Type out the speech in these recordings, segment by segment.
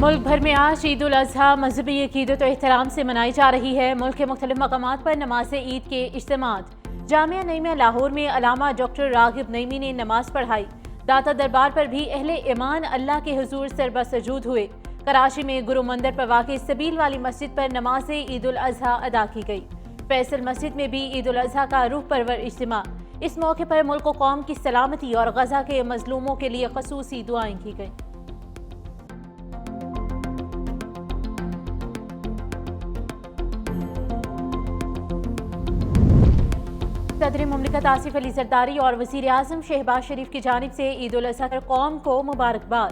ملک بھر میں آج عید الاضحیٰ مذہبی عقیدت و احترام سے منائی جا رہی ہے۔ ملک کے مختلف مقامات پر نماز عید کے اجتماعات۔ جامعہ نعیمیہ لاہور میں علامہ ڈاکٹر راغب نعیمی نے نماز پڑھائی۔ داتا دربار پر بھی اہل ایمان اللہ کے حضور سربہ سجود ہوئے۔ کراچی میں گرو مندر پر واقع سبیل والی مسجد پر نماز عید الاضحیٰ ادا کی گئی۔ فیصل مسجد میں بھی عید الاضحیٰ کا روح پرور اجتماع۔ اس موقع پر ملک و قوم کی سلامتی اور غزہ کے مظلوموں کے لیے خصوصی دعائیں کی گئیں۔ صدر مملکت آصف علی زرداری اور وزیر اعظم شہباز شریف کی جانب سے عید الاضحیٰ پر قوم کو مبارکباد۔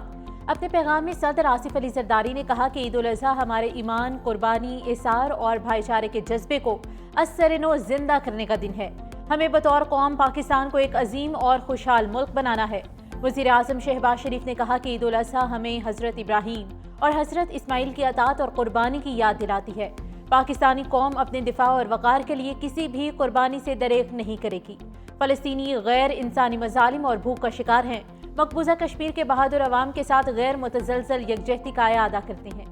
اپنے پیغام میں صدر آصف علی زرداری نے کہا کہ عید الاضحیٰ ہمارے ایمان، قربانی، اثار اور بھائی چارے کے جذبے کو ازسر نو زندہ کرنے کا دن ہے۔ ہمیں بطور قوم پاکستان کو ایک عظیم اور خوشحال ملک بنانا ہے۔ وزیر اعظم شہباز شریف نے کہا کہ عید الاضحیٰ ہمیں حضرت ابراہیم اور حضرت اسماعیل کی اطاعت اور قربانی کی یاد دلاتی ہے۔ پاکستانی قوم اپنے دفاع اور وقار کے لیے کسی بھی قربانی سے دریغ نہیں کرے گی۔ فلسطینی غیر انسانی مظالم اور بھوک کا شکار ہیں۔ مقبوضہ کشمیر کے بہادر عوام کے ساتھ غیر متزلزل یکجہتی کا اعادہ کرتے ہیں۔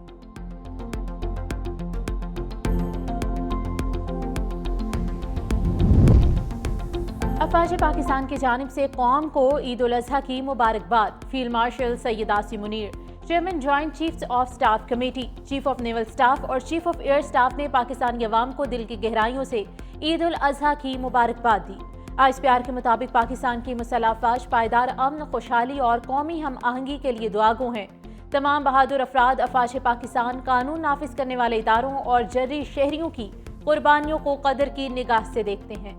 افواج پاکستان کی جانب سے قوم کو عید الاضحیٰ کی مبارکباد۔ Field marshal Syed Asim Munir, chairman joint chiefs of staff committee, chief of naval staff اور چیف آف ایئر سٹاف نے پاکستانی عوام کو دل کی گہرائیوں سے عید الاضحیٰ کی مبارکباد دی۔ آئس پیار کے مطابق پاکستان کی مسلح افواج پائیدار امن، خوشحالی اور قومی ہم آہنگی کے لیے دعاگو ہیں۔ تمام بہادر افراد افواج پاکستان قانون نافذ کرنے والے اداروں اور جرری شہریوں کی قربانیوں کو قدر کی نگاہ سے دیکھتے ہیں۔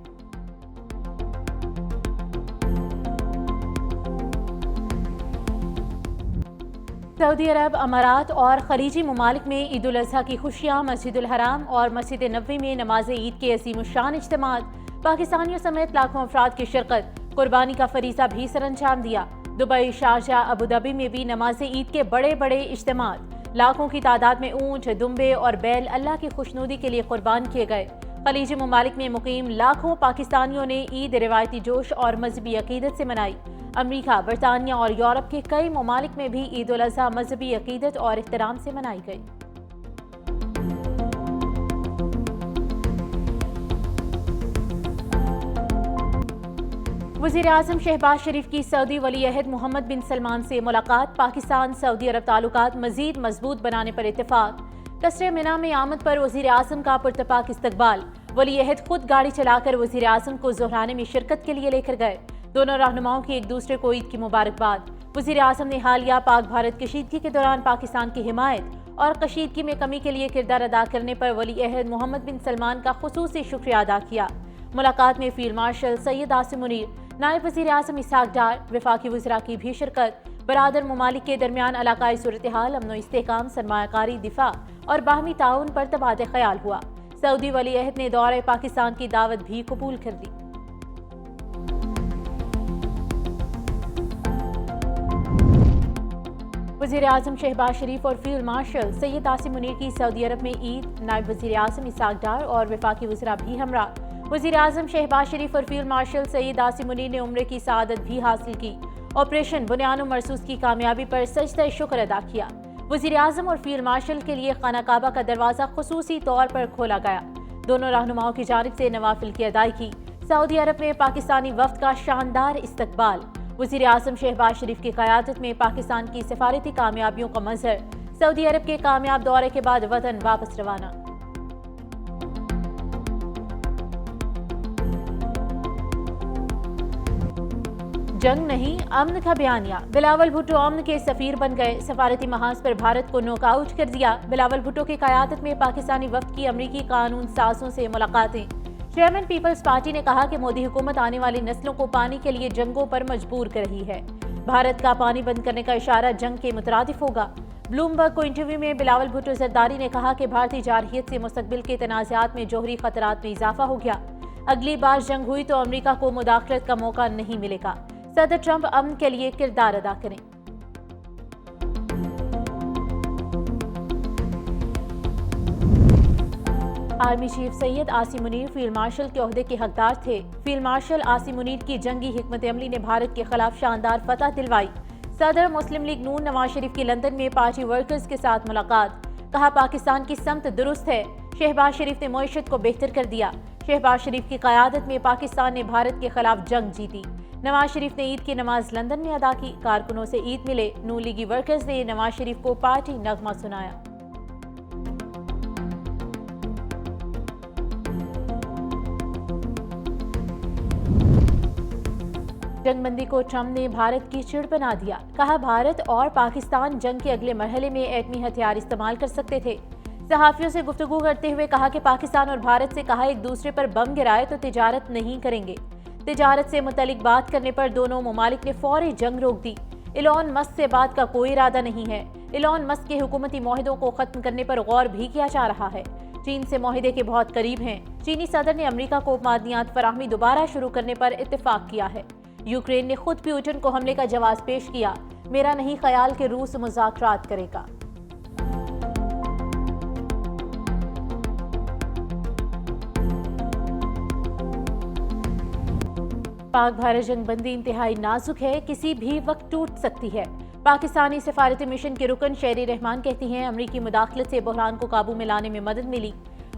سعودی عرب، امارات اور خلیجی ممالک میں عید الاضحیٰ کی خوشیاں۔ مسجد الحرام اور مسجد نبوی میں نماز عید کے عظیم الشان اجتماعات۔ پاکستانیوں سمیت لاکھوں افراد کی شرکت۔ قربانی کا فریضہ بھی سر انجام دیا۔ دبئی، شارجہ، ابوظہبی میں بھی نماز عید کے بڑے بڑے اجتماعات۔ لاکھوں کی تعداد میں اونٹ، دمبے اور بیل اللہ کی خوشنودی کے لیے قربان کیے گئے۔ خلیجی ممالک میں مقیم لاکھوں پاکستانیوں نے عید روایتی جوش اور مذہبی عقیدت سے منائی۔ امریکہ، برطانیہ اور یورپ کے کئی ممالک میں بھی عید الاضحیٰ مذہبی عقیدت اور احترام سے منائی گئی۔ وزیر اعظم شہباز شریف کی سعودی ولی عہد محمد بن سلمان سے ملاقات۔ پاکستان سعودی عرب تعلقات مزید مضبوط بنانے پر اتفاق۔ قصر منی میں آمد پر وزیر اعظم کا پرتپاک استقبال۔ ولی عہد خود گاڑی چلا کر وزیر اعظم کو ظہرانے میں شرکت کے لیے لے کر گئے۔ دونوں رہنماؤں کی ایک دوسرے کو عید کی مبارکباد۔ وزیر اعظم نے حالیہ پاک بھارت کشیدگی کے دوران پاکستان کی حمایت اور کشیدگی میں کمی کے لیے کردار ادا کرنے پر ولی عہد محمد بن سلمان کا خصوصی شکریہ ادا کیا۔ ملاقات میں فیلڈ مارشل سید عاصم منیر، نائب وزیر اعظم اسحاق ڈار، وفاقی وزراء کی بھی شرکت۔ برادر ممالک کے درمیان علاقائی صورتحال، امن و استحکام، سرمایہ کاری، دفاع اور باہمی تعاون پر تبادلہ خیال ہوا۔ سعودی ولی عہد نے دورہ پاکستان کی دعوت بھی قبول کر لی۔ وزیر اعظم شہباز شریف اور فیلڈ مارشل سید عاصم منیر کی سعودی عرب میں عید۔ نائب وزیر اعظم اسحاق ڈار اور وفاقی وزراء بھی ہمراہ۔ وزیر اعظم شہباز شریف اور فیلڈ مارشل سید عاصم منیر نے عمرے کی سعادت بھی حاصل کی۔ آپریشن بنیان و مرصوص کی کامیابی پر سجدہ شکر ادا کیا۔ وزیر اعظم اور فیلڈ مارشل کے لیے خانہ کعبہ کا دروازہ خصوصی طور پر کھولا گیا۔ دونوں رہنماؤں کی جانب سے نوافل کی ادائیگی۔ سعودی عرب میں پاکستانی وفد کا شاندار استقبال۔ وزیر اعظم شہباز شریف کی قیادت میں پاکستان کی سفارتی کامیابیوں کا مظہر۔ سعودی عرب کے کامیاب دورے کے بعد وطن واپس روانہ۔ جنگ نہیں، امن کا بیانیہ۔ بلاول بھٹو امن کے سفیر بن گئے۔ سفارتی محاذ پر بھارت کو نوک آؤٹ کر دیا۔ بلاول بھٹو کی قیادت میں پاکستانی وفد کی امریکی قانون سازوں سے ملاقاتیں۔ چیئرمین پیپلز پارٹی نے کہا کہ مودی حکومت آنے والی نسلوں کو پانی کے لیے جنگوں پر مجبور کر رہی ہے۔ بھارت کا پانی بند کرنے کا اشارہ جنگ کے مترادف ہوگا۔ بلومبرگ کو انٹرویو میں بلاول بھٹو زرداری نے کہا کہ بھارتی جارحیت سے مستقبل کے تنازعات میں جوہری خطرات میں اضافہ ہو گیا۔ اگلی بار جنگ ہوئی تو امریکہ کو مداخلت کا موقع نہیں ملے گا۔ صدر ٹرمپ امن کے لیے کردار ادا کریں۔ Army chief Syed Asim Munir field marshal کے عہدے کے حقدار تھے۔ فیلڈ مارشل عاصم منیر کی جنگی حکمت عملی نے بھارت کے خلاف شاندار فتح دلوائی۔ صدر مسلم لیگ نون نواز شریف کی لندن میں پارٹی ورکرز کے ساتھ ملاقات، کہا پاکستان کی سمت درست ہے، شہباز شریف نے معیشت کو بہتر کر دیا، شہباز شریف کی قیادت میں پاکستان نے بھارت کے خلاف جنگ جیتی، نواز شریف نے عید کی نماز لندن میں ادا کی، کارکنوں سے عید ملے، نون لیگی ورکرز نے نواز شریف کو پارٹی نغمہ سنایا۔ جنگ بندی کو ٹرمپ نے بھارت کی چڑ بنا دیا، کہا بھارت اور پاکستان جنگ کے اگلے مرحلے میں ایٹمی ہتھیار استعمال کر سکتے تھے۔ صحافیوں سے گفتگو کرتے ہوئے کہا کہ پاکستان اور بھارت سے کہا ایک دوسرے پر بم گرائے تو تجارت نہیں کریں گے۔ تجارت سے متعلق بات کرنے پر دونوں ممالک نے فوری جنگ روک دی۔ ایلون مسک سے بات کا کوئی ارادہ نہیں ہے۔ ایلون مسک کے حکومتی معاہدوں کو ختم کرنے پر غور بھی کیا جا رہا ہے۔ چین سے معاہدے کے بہت قریب ہیں۔ چینی صدر نے امریکہ کو معدنیات فراہمی دوبارہ شروع کرنے پر اتفاق کیا ہے۔ یوکرین نے خود پیوٹن کو حملے کا جواز پیش کیا، میرا نہیں خیال کہ روس مذاکرات کرے گا۔ پاک بھارت جنگ بندی انتہائی نازک ہے، کسی بھی وقت ٹوٹ سکتی ہے۔ پاکستانی سفارتی مشن کے رکن شیری رحمان کہتی ہیں امریکی مداخلت سے بحران کو قابو میں لانے میں مدد ملی۔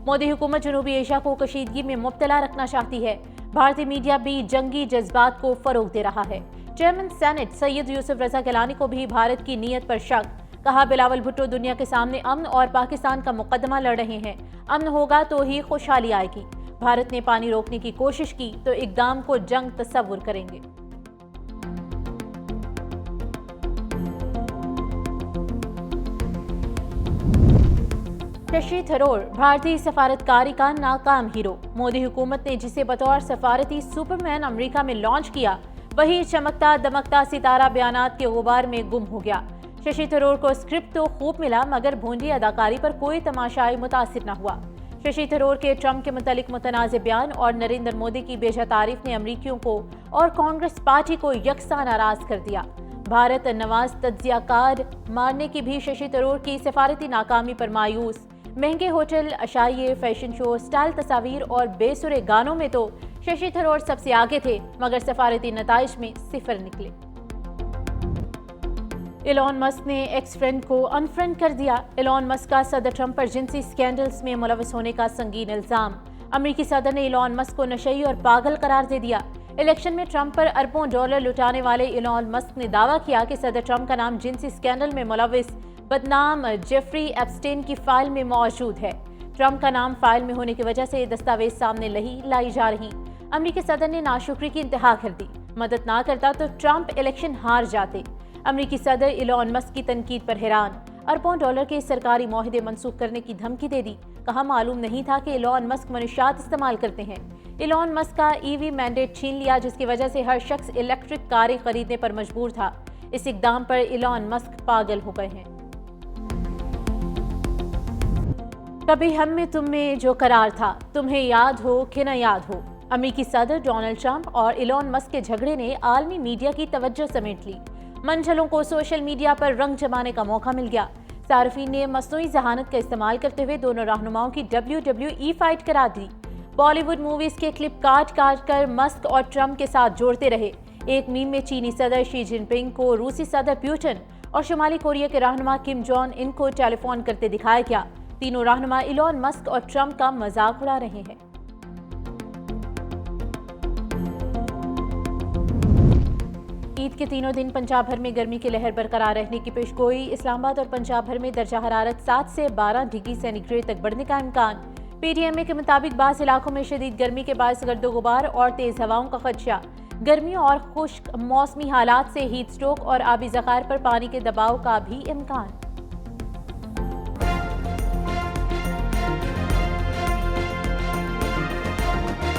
مودی حکومت جنوبی ایشیا کو کشیدگی میں مبتلا رکھنا چاہتی ہے۔ بھارتی میڈیا بھی جنگی جذبات کو فروغ دے رہا ہے۔ چیئرمین سینٹ سید یوسف رضا گیلانی کو بھی بھارت کی نیت پر شک، کہا بلاول بھٹو دنیا کے سامنے امن اور پاکستان کا مقدمہ لڑ رہے ہیں، امن ہوگا تو ہی خوشحالی آئے گی۔ بھارت نے پانی روکنے کی کوشش کی تو اقدام کو جنگ تصور کریں گے۔ ششی تھرور بھارتی سفارتکاری کا ناکام ہیرو، مودی حکومت نے جسے بطور سفارتی سپرمین امریکہ میں لانچ کیا، وہی چمکتا دمکتا ستارہ بیانات کے غبار میں گم ہو گیا۔ ششی تھرور کو اسکرپٹ تو خوب ملا مگر بھونڈی اداکاری پر کوئی تماشائی متاثر نہ ہوا۔ ششی تھرور کے ٹرمپ کے متعلق متنازع بیان اور نریندر مودی کی بیجا تعریف نے امریکیوں کو اور کانگریس پارٹی کو یکساں ناراض کر دیا۔ بھارت نواز تجزیہ کار مارنے کی بھی ششی تھرور کی سفارتی ناکامی پر مایوس۔ مہنگے ہوٹل، عشائیے، فیشن شو، سٹائل تصاویر اور بے سرے گانوں میں تو ششی تھرور سب سے آگے تھے مگر سفارتی نتائج میں صفر نکلے۔ ایلون مسک نے ایکس فرینڈ کو ان فرینڈ کر دیا۔ ایلون مسک کا صدر ٹرمپ پر جنسی سکینڈلز میں ملوث ہونے کا سنگین الزام، امریکی صدر نے ایلون مسک کو نشئی اور پاگل قرار دے دیا۔ الیکشن میں ٹرمپ پر اربوں ڈالر لٹانے والے ایلون مسک نے دعویٰ کیا کہ صدر ٹرمپ کا نام جنسی سکینڈل میں ملوث بدنام جیفری ایپسٹین کی فائل میں موجود ہے۔ ٹرمپ کا نام فائل میں ہونے کی وجہ سے یہ دستاویز سامنے لائی جا رہی۔ امریکی صدر نے ناشکری کی انتہا کر دی، مدد نہ کرتا تو ٹرمپ الیکشن ہار جاتے۔ امریکی صدر ایلون مسک کی تنقید پر حیران، اربوں ڈالر کے سرکاری معاہدے منسوخ کرنے کی دھمکی دے دی، کہا معلوم نہیں تھا کہ ایلون مسک منشیات استعمال کرتے ہیں۔ ایلون مسک کا ای وی مینڈیٹ چھین لیا جس کی وجہ سے ہر شخص الیکٹرک کاریں خریدنے پر مجبور تھا۔ اس اقدام پر ایلون مسک پاگل ہو گئے ہیں۔ کبھی ہم میں تم میں جو قرار تھا، تمہیں یاد ہو کہ نہ یاد ہو، امریکی صدر ڈونلڈ ٹرمپ اور ایلون مسک کے جھگڑے نے عالمی میڈیا کی توجہ سمیٹ لی۔ منجھلوں کو سوشل میڈیا پر رنگ جمانے کا موقع مل گیا۔ صارفین نے مصنوعی ذہانت کا استعمال کرتے ہوئے دونوں رہنماؤں کی WWE فائٹ کرا دی۔ بالی ووڈ موویز کے کلپ کاٹ کر مسک اور ٹرمپ کے ساتھ جوڑتے رہے۔ ایک میم میں چینی صدر شی جن پنگ کو روسی صدر پیوٹن اور شمالی کوریا کے رہنما کم جونگ ان کو ٹیلی فون کرتے دکھایا گیا۔ تینوں رہنما ایلون مسک اور ٹرمپ کا مذاق اڑا رہے ہیں۔ عید کے تینوں دن پنجاب بھر میں گرمی کی لہر برقرار رہنے کی پیشگوئی، اسلام آباد اور پنجاب بھر میں درجہ حرارت 7 سے 12 ڈگری سینٹی گریڈ تک بڑھنے کا امکان۔ پی ڈی ایم اے کے مطابق بعض علاقوں میں شدید گرمی کے باعث گرد و غبار اور تیز ہواؤں کا خدشہ، گرمی اور خشک موسمی حالات سے ہیٹ سٹروک اور آبی ذخائر پر پانی کے دباؤ کا بھی امکان۔